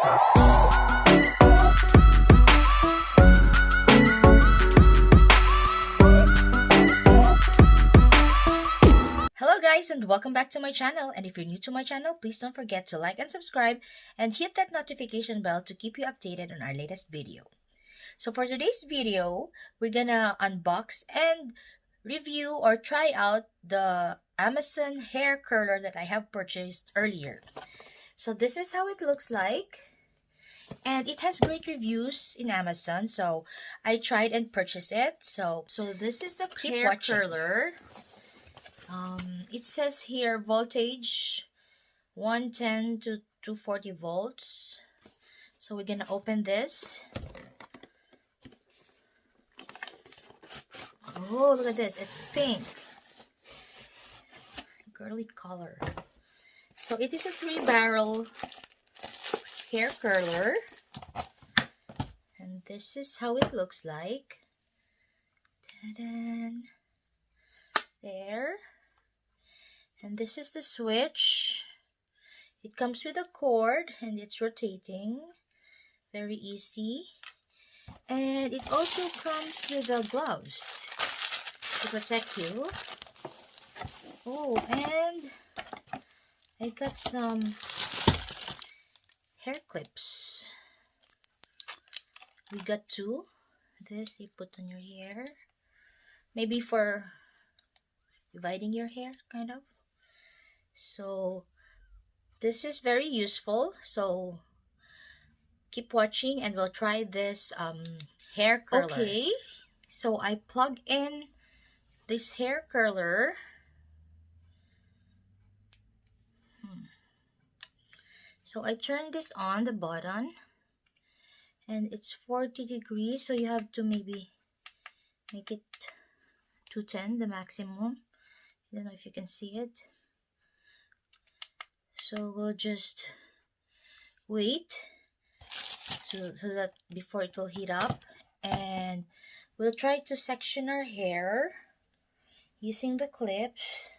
Hello guys and welcome back to my channel, and if you're new to my channel, please don't forget to like and subscribe and hit that notification bell to keep you updated on our latest video. So for today's video, we're gonna unbox and review or try out the Amazon hair curler that I have purchased earlier. So this is how it looks like, and it has great reviews in Amazon, so I tried and purchased it. So this is the hair curler. It says here voltage 110 to 240 volts. So we're gonna open this. Oh, look at this, it's pink, girly color. So it is a 3-barrel hair curler, and this is how it looks like. Ta-da! There. And this is the switch. It comes with a cord and it's rotating. Very easy. And it also comes with the gloves to protect you. Oh, and I got some hair clips. We got 2. This you put on your hair. Maybe for dividing your hair, kind of. So this is very useful, so keep watching and we'll try this hair curler. Okay, so I plug in this hair curler. So I turn this on the button, and it's 40 degrees, so you have to maybe make it 210, the maximum. I don't know if you can see it. So we'll just wait so that before it will heat up, and we'll try to section our hair using the clips.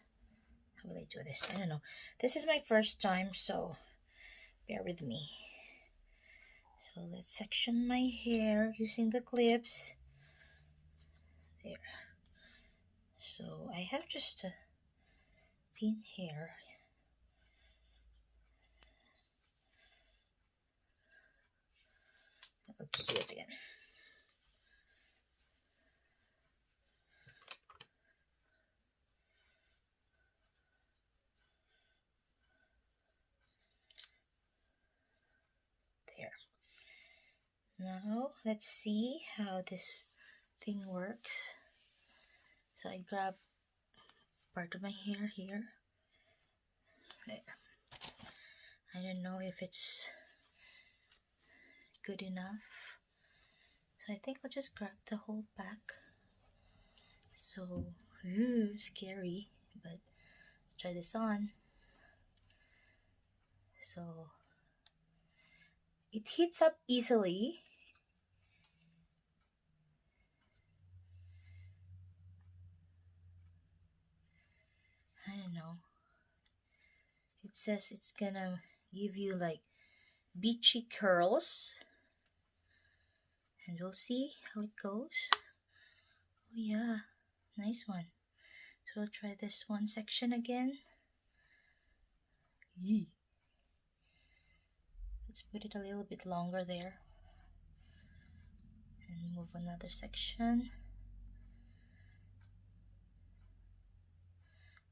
How will I do this? I don't know. This is my first time, so bear with me. So let's section my hair using the clips. There. So I have just a thin hair. Let's do it again. There. Now let's see how this thing works. So I grab part of my hair here. There. I don't know if it's good enough, so I think I'll just grab the whole back. So scary, but let's try this on. So it heats up easily. I don't know. It says it's gonna give you like beachy curls, and we'll see how it goes. Oh yeah, nice one. So we'll try this one section again. Yee. Let's put it a little bit longer there and move another section.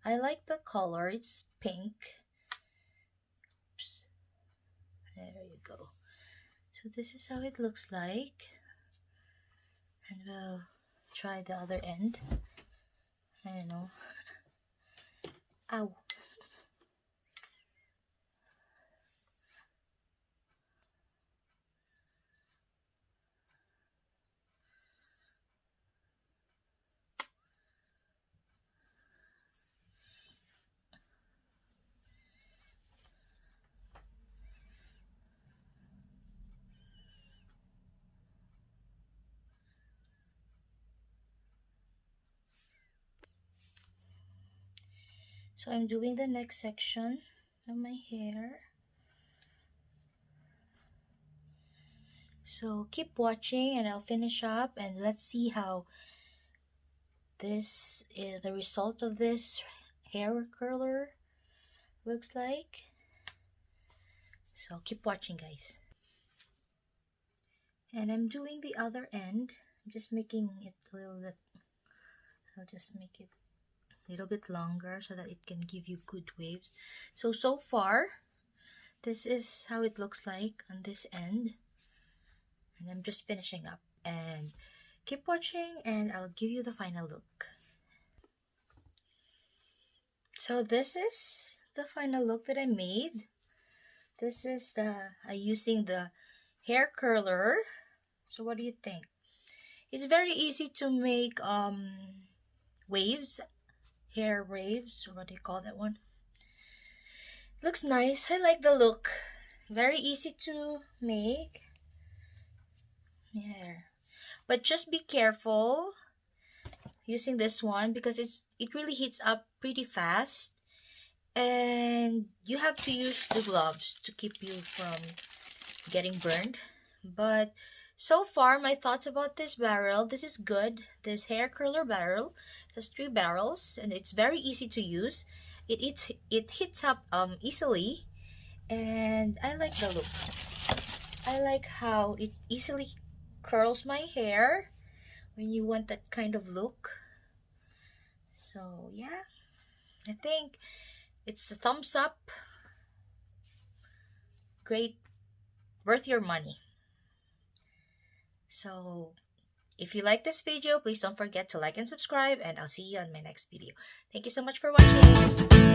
I like the color, it's pink. Oops. There you go. So this is how it looks like, and we'll try the other end. I don't know. Ow. So I'm doing the next section of my hair. So keep watching and I'll finish up, and let's see how this is the result of this hair curler looks like. So keep watching, guys. And I'm doing the other end. I'm just making it a little bit, I'll just make it a little bit longer so that it can give you good waves. So far this is how it looks like on this end, and I'm just finishing up. And keep watching and I'll give you the final look. So this is the final look that I made. This is using the hair curler. So what do you think? It's very easy to make waves, hair waves, or what do you call that one? It looks nice. I like the look. Very easy to make. Yeah. But just be careful using this one because it really heats up pretty fast, and you have to use the gloves to keep you from getting burned. But so far, my thoughts about this barrel: this is good. This hair curler barrel has 3 barrels, and it's very easy to use. It heats up easily, and I like the look. I like how it easily curls my hair when you want that kind of look. So yeah, I think it's a thumbs up. Great, worth your money. So if you like this video, please don't forget to like and subscribe, and I'll see you on my next video. Thank you so much for watching.